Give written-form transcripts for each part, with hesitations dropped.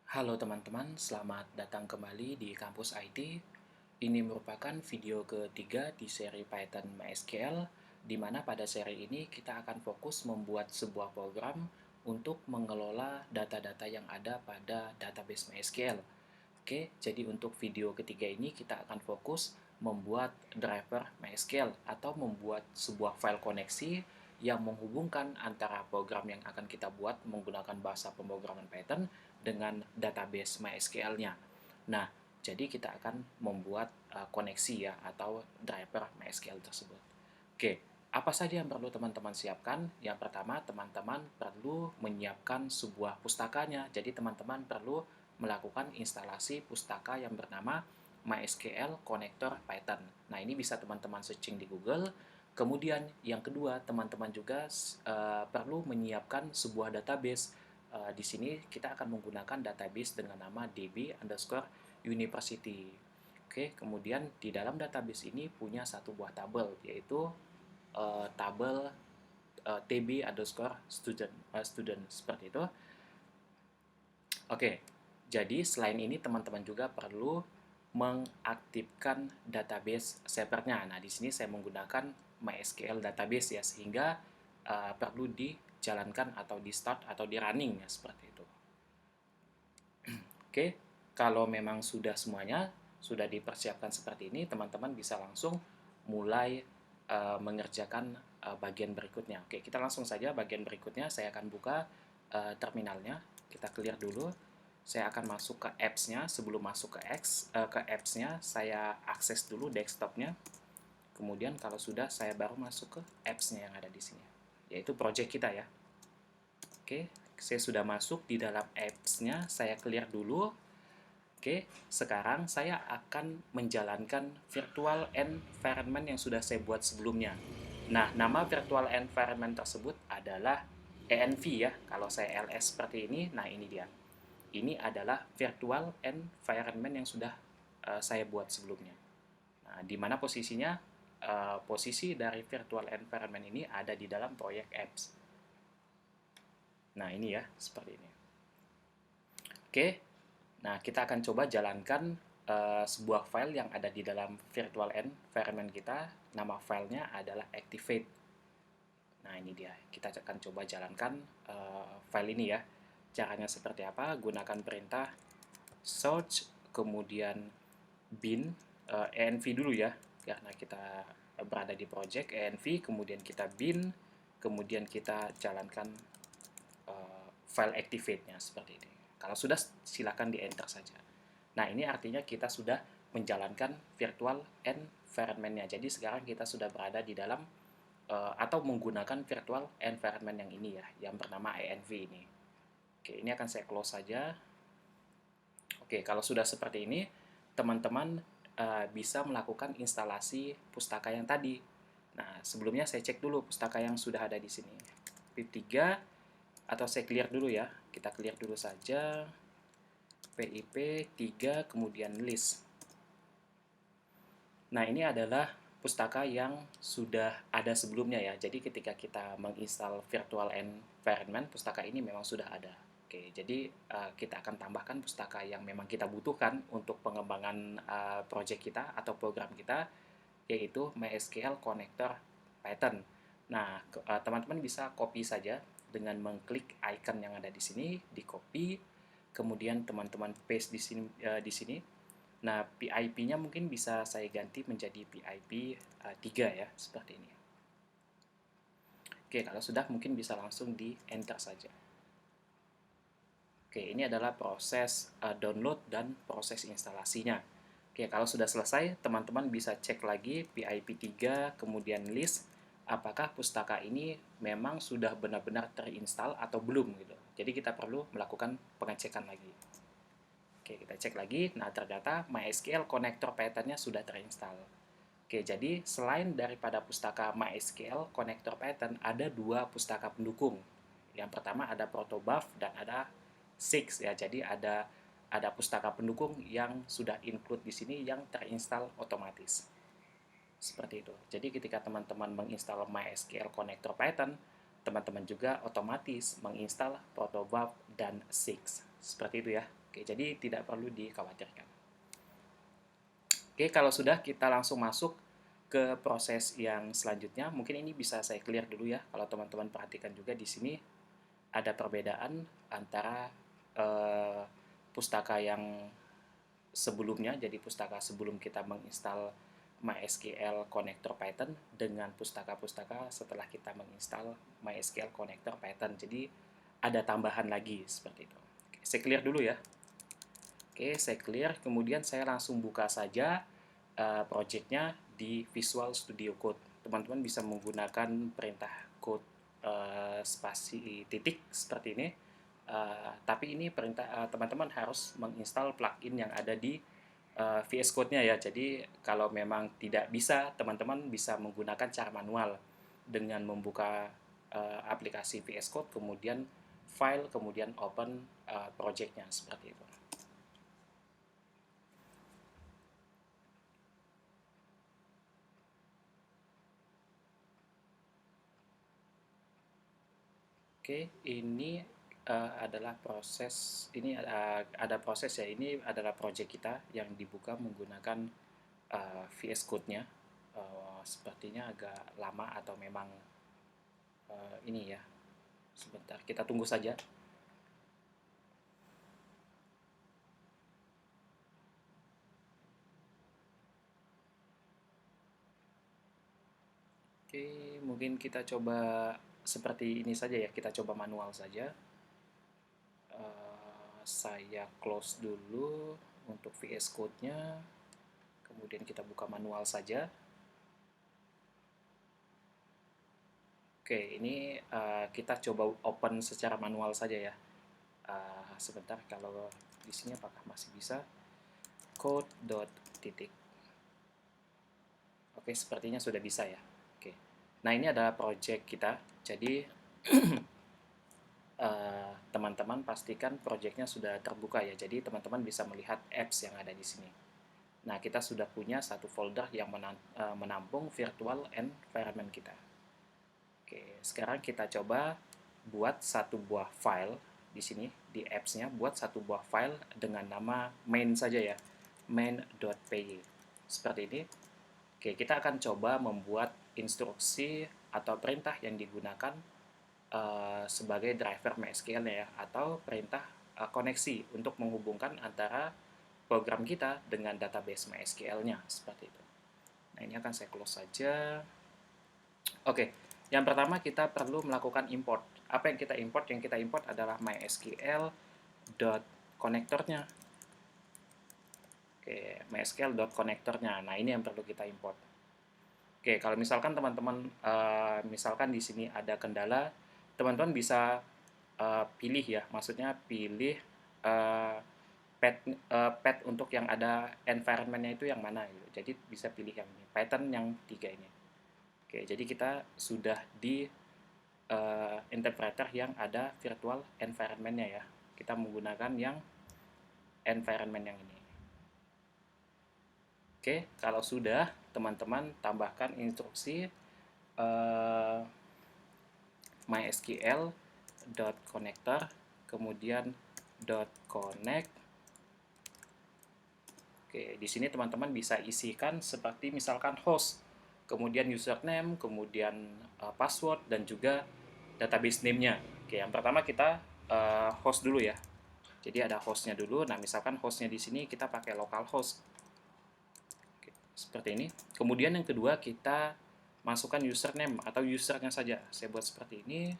Halo teman-teman, selamat datang kembali di Kampus IT. Ini merupakan video ketiga di seri Python MySQL, di mana pada seri ini kita akan fokus membuat sebuah program untuk mengelola data-data yang ada pada database MySQL. Oke, jadi untuk video ketiga ini kita akan fokus membuat driver MySQL atau membuat sebuah file koneksi yang menghubungkan antara program yang akan kita buat menggunakan bahasa pemrograman Python dengan database MySQL-nya. Nah, jadi kita akan membuat koneksi ya atau driver MySQL tersebut. Oke, apa saja yang perlu teman-teman siapkan? Yang pertama, teman-teman perlu menyiapkan sebuah pustakanya. Jadi teman-teman perlu melakukan instalasi pustaka yang bernama MySQL Connector Python. Nah, ini bisa teman-teman searching di Google. Kemudian yang kedua, teman-teman juga perlu menyiapkan sebuah database. Di sini kita akan menggunakan database dengan nama db_university. Oke, kemudian di dalam database ini punya satu buah tabel, yaitu tabel tb_student seperti itu. Oke, jadi selain ini teman-teman juga perlu mengaktifkan database servernya. Nah, di sini saya menggunakan MySQL database ya, sehingga perlu dijalankan atau di start atau di running ya, seperti itu. Oke, kalau memang sudah semuanya, sudah dipersiapkan seperti ini, teman-teman bisa langsung mulai mengerjakan bagian berikutnya. Oke, kita langsung saja bagian berikutnya. Saya akan buka terminalnya. Kita clear dulu. Saya akan masuk ke apps-nya. Sebelum masuk ke apps-nya, saya akses dulu desktop-nya. Kemudian kalau sudah, saya baru masuk ke apps-nya yang ada di sini, yaitu project kita ya. Oke, saya sudah masuk di dalam apps-nya. Saya clear dulu. Oke, sekarang saya akan menjalankan virtual environment yang sudah saya buat sebelumnya. Nah, nama virtual environment tersebut adalah env ya. Kalau saya ls seperti ini, nah ini dia. Ini adalah virtual environment yang sudah saya buat sebelumnya. Nah, di mana posisinya? Posisi dari virtual environment ini ada di dalam proyek apps. Nah, ini ya, seperti ini. Oke, nah kita akan coba jalankan sebuah file yang ada di dalam virtual environment kita. Nama filenya adalah activate. Nah, ini dia. Kita akan coba jalankan file ini ya. Caranya seperti apa? Gunakan perintah search, kemudian bin, env dulu ya, karena kita berada di project, env, kemudian kita bin, kemudian kita jalankan file activate-nya seperti ini. Kalau sudah, silakan di enter saja. Nah, ini artinya kita sudah menjalankan virtual environment-nya. Jadi sekarang kita sudah berada di dalam atau menggunakan virtual environment yang ini ya, yang bernama env ini. Oke, ini akan saya close saja. Oke, kalau sudah seperti ini, teman-teman bisa melakukan instalasi pustaka yang tadi. Nah, sebelumnya saya cek dulu pustaka yang sudah ada di sini. pip3, atau saya clear dulu ya. Kita clear dulu saja. pip3, kemudian list. Nah, ini adalah pustaka yang sudah ada sebelumnya ya. Jadi ketika kita menginstal virtual environment, pustaka ini memang sudah ada. Oke, jadi kita akan tambahkan pustaka yang memang kita butuhkan untuk pengembangan project kita atau program kita, yaitu MySQL Connector Python. Nah, teman-teman bisa copy saja dengan mengklik icon yang ada di sini, di copy, kemudian teman-teman paste di sini. Nah, PIP-nya mungkin bisa saya ganti menjadi PIP 3 ya, seperti ini. Oke, kalau sudah mungkin bisa langsung di enter saja. Oke, ini adalah proses download dan proses instalasinya. Oke, kalau sudah selesai, teman-teman bisa cek lagi PIP3, kemudian list, apakah pustaka ini memang sudah benar-benar terinstall atau belum gitu. Jadi kita perlu melakukan pengecekan lagi. Oke, kita cek lagi. Nah, ternyata MySQL Connector Python-nya sudah terinstall. Oke, jadi selain daripada pustaka MySQL Connector Python, ada dua pustaka pendukung. Yang pertama ada protobuf dan ada six ya. Jadi ada pustaka pendukung yang sudah include di sini yang terinstall otomatis. Seperti itu. Jadi ketika teman-teman menginstal MySQL Connector Python, teman-teman juga otomatis menginstal protobuf dan six. Seperti itu ya. Oke, jadi tidak perlu dikhawatirkan. Oke, kalau sudah, kita langsung masuk ke proses yang selanjutnya. Mungkin ini bisa saya clear dulu ya, kalau teman-teman perhatikan juga di sini ada perbedaan antara eh, pustaka yang sebelumnya, jadi pustaka sebelum kita menginstal MySQL Connector Python dengan pustaka-pustaka setelah kita menginstal MySQL Connector Python. Jadi ada tambahan lagi seperti itu. Oke, saya clear dulu ya. Oke, saya clear. Kemudian saya langsung buka saja projectnya di Visual Studio Code. Teman-teman bisa menggunakan perintah code spasi titik seperti ini. Tapi ini perintah teman-teman harus menginstal plugin yang ada di VS Code-nya ya. Jadi kalau memang tidak bisa, teman-teman bisa menggunakan cara manual dengan membuka aplikasi VS Code, kemudian file, kemudian open project-nya seperti itu. Oke, ini adalah proses, ini ada proses ya, ini adalah project kita yang dibuka menggunakan VS Code-nya. Sepertinya agak lama atau memang ini ya, sebentar, kita tunggu saja. Oke, mungkin kita coba seperti ini saja ya, kita coba manual saja. Saya close dulu untuk VS Code-nya, kemudian kita buka manual saja. Oke, ini kita coba open secara manual saja ya. Sebentar, kalau di sini apakah masih bisa? Code dot titik. Oke, sepertinya sudah bisa ya. Oke. Nah, ini adalah project kita. Jadi teman-teman pastikan projectnya sudah terbuka ya. Jadi teman-teman bisa melihat apps yang ada di sini. Nah, kita sudah punya satu folder yang menampung virtual environment kita. Oke, sekarang kita coba buat satu buah file di sini di apps-nya, buat satu buah file dengan nama main saja ya, main.py. Seperti ini. Oke, kita akan coba membuat instruksi atau perintah yang digunakan sebagai driver MySQL ya, atau perintah koneksi untuk menghubungkan antara program kita dengan database MySQL-nya seperti itu. Nah, ini akan saya close saja. Oke, yang pertama kita perlu melakukan import. Apa yang kita import? Yang kita import adalah MySQL connectornya. Oke, MySQL connectornya. Nah, ini yang perlu kita import. Oke, kalau misalkan teman-teman misalkan di sini ada kendala, teman-teman bisa pilih ya, maksudnya pilih pet untuk yang ada environment-nya itu yang mana gitu. Jadi bisa pilih yang ini, Python yang 3 ini. Oke, jadi kita sudah di interpreter yang ada virtual environment-nya ya. Kita menggunakan yang environment yang ini. Oke, kalau sudah, teman-teman tambahkan instruksi mysql.connector, kemudian .connect. Oke, di sini teman-teman bisa isikan seperti misalkan host, kemudian username, kemudian password, dan juga database name-nya. Oke, yang pertama kita host dulu ya. Jadi ada hostnya dulu. Nah, misalkan hostnya di sini kita pakai localhost. Oke, seperti ini. Kemudian yang kedua kita masukkan username atau usernya saja. Saya buat seperti ini.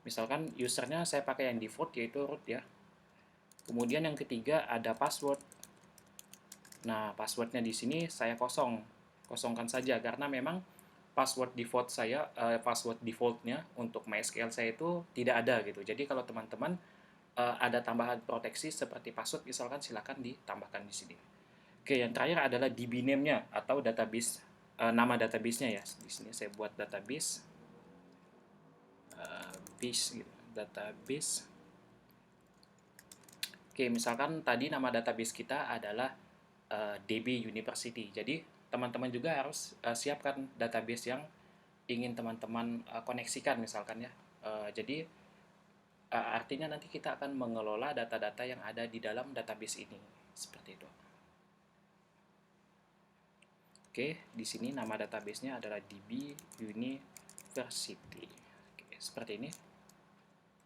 Misalkan usernya saya pakai yang default yaitu root ya. Kemudian yang ketiga ada password. Nah, passwordnya di sini saya kosongkan saja karena memang password default saya, password defaultnya untuk MySQL saya itu tidak ada gitu. Jadi kalau teman-teman ada tambahan proteksi seperti password misalkan, silakan ditambahkan di sini. Oke, yang terakhir adalah DB name-nya atau database, nama database-nya ya. Di sini saya buat database, base gitu, database. Oke, misalkan tadi nama database kita adalah DB University. Jadi teman-teman juga harus siapkan database yang ingin teman-teman koneksikan misalkan ya. Jadi artinya nanti kita akan mengelola data-data yang ada di dalam database ini, seperti itu. Oke, di sini nama databasenya adalah DB University. Oke, seperti ini.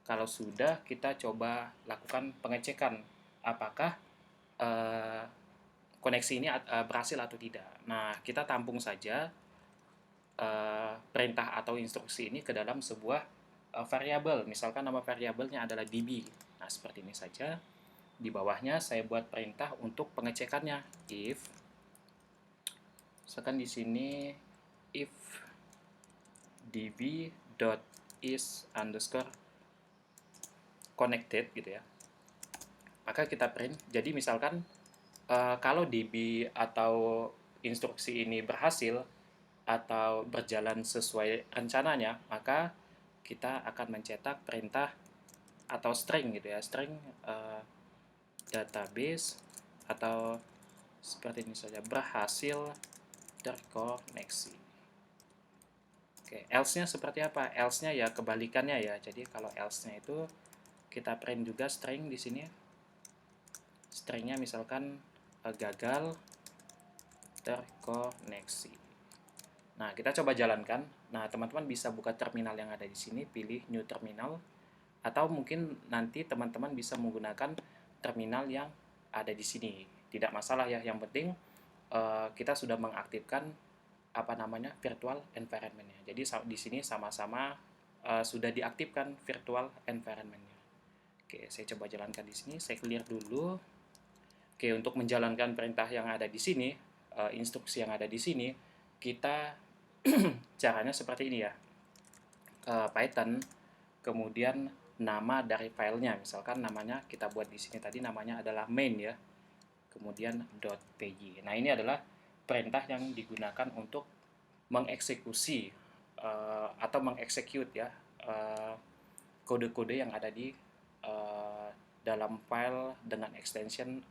Kalau sudah, kita coba lakukan pengecekan apakah uh, koneksi ini berhasil atau tidak. Nah, kita tampung saja perintah atau instruksi ini ke dalam sebuah variabel. Misalkan nama variabelnya adalah db. Nah, seperti ini saja. Di bawahnya saya buat perintah untuk pengecekannya. If, misalkan di sini if db.is underscore connected gitu ya, maka kita print. Jadi misalkan kalau db atau instruksi ini berhasil atau berjalan sesuai rencananya, maka kita akan mencetak perintah atau string gitu ya, string database atau seperti ini saja, berhasil terkoneksi. Oke, else-nya seperti apa? Else-nya ya kebalikannya ya. Jadi kalau else-nya itu kita print juga string di sini. Stringnya misalkan gagal terkoneksi. Nah, kita coba jalankan. Nah, teman-teman bisa buka terminal yang ada di sini, pilih new terminal, atau mungkin nanti teman-teman bisa menggunakan terminal yang ada di sini. Tidak masalah ya, yang penting kita sudah mengaktifkan virtual environment-nya. Jadi di sini sama-sama sudah diaktifkan virtual environment-nya. Oke, saya coba jalankan di sini. Saya clear dulu. Oke, untuk menjalankan perintah yang ada di sini, instruksi yang ada di sini, kita caranya seperti ini ya. Python, kemudian nama dari filenya, misalkan namanya kita buat di sini tadi namanya adalah main ya. Kemudian .py. Nah, ini adalah perintah yang digunakan untuk mengeksekusi atau mengeksekut ya kode-kode yang ada di dalam file dengan extension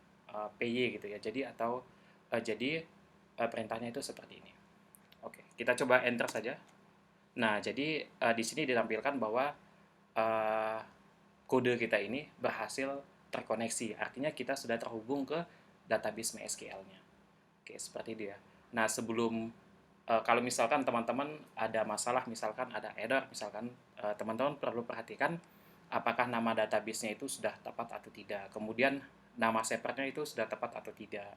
py gitu ya. Jadi perintahnya itu seperti ini. Oke, kita coba enter saja. Nah, jadi di sini ditampilkan bahwa kode kita ini berhasil terkoneksi. Artinya kita sudah terhubung ke database MySQL-nya. Oke, seperti itu ya. Nah, sebelum kalau misalkan teman-teman ada masalah, misalkan ada error, misalkan teman-teman perlu perhatikan apakah nama database-nya itu sudah tepat atau tidak. Kemudian nama servernya itu sudah tepat atau tidak.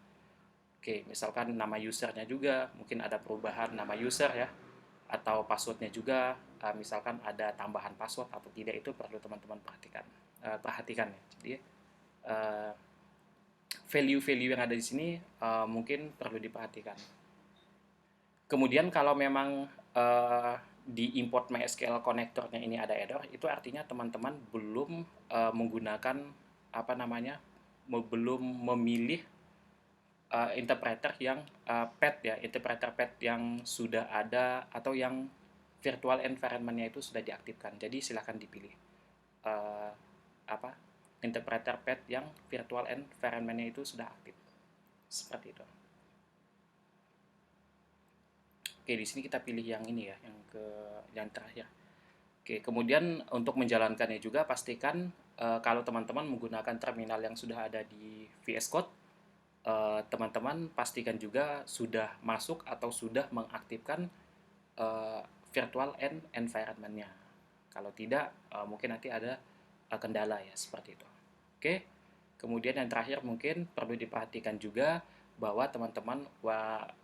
Oke, misalkan nama usernya juga, mungkin ada perubahan nama user ya, atau passwordnya juga, misalkan ada tambahan password atau tidak, itu perlu teman-teman perhatikan ya. Jadi value-value yang ada di sini mungkin perlu diperhatikan. Kemudian kalau memang di import MySQL connector-nya ini ada error, itu artinya teman-teman belum menggunakan belum memilih interpreter yang PET ya, interpreter PET yang sudah ada atau yang virtual environment-nya itu sudah diaktifkan. Jadi silahkan dipilih interpreter PET yang virtual environment-nya itu sudah aktif. Seperti itu. Oke, di sini kita pilih yang ini ya, yang terakhir. Oke, kemudian untuk menjalankannya juga pastikan kalau teman-teman menggunakan terminal yang sudah ada di VS Code, teman-teman pastikan juga sudah masuk atau sudah mengaktifkan virtual environment-nya. Kalau tidak, mungkin nanti ada kendala ya, seperti itu. Oke, kemudian yang terakhir mungkin perlu diperhatikan juga bahwa teman-teman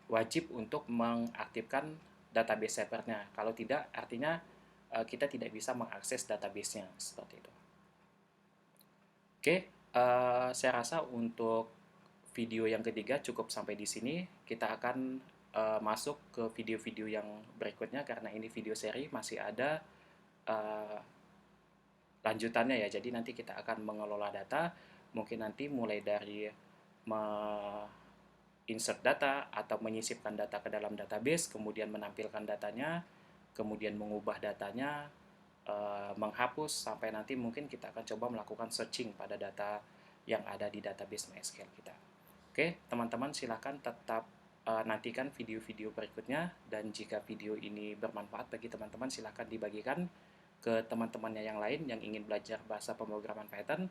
wajib untuk mengaktifkan database servernya. Kalau tidak, artinya kita tidak bisa mengakses database-nya, seperti itu. Oke, saya rasa untuk video yang ketiga cukup sampai di sini. Kita akan masuk ke video-video yang berikutnya karena ini video seri, masih ada lanjutannya ya. Jadi nanti kita akan mengelola data, mungkin nanti mulai dari insert data atau menyisipkan data ke dalam database, kemudian menampilkan datanya, kemudian mengubah datanya, menghapus, sampai nanti mungkin kita akan coba melakukan searching pada data yang ada di database MySQL kita. Oke, teman-teman silakan tetap nantikan video-video berikutnya, dan jika video ini bermanfaat bagi teman-teman silakan dibagikan ke teman-temannya yang lain yang ingin belajar bahasa pemrograman Python.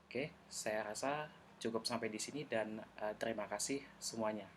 Oke, saya rasa cukup sampai di sini dan terima kasih semuanya.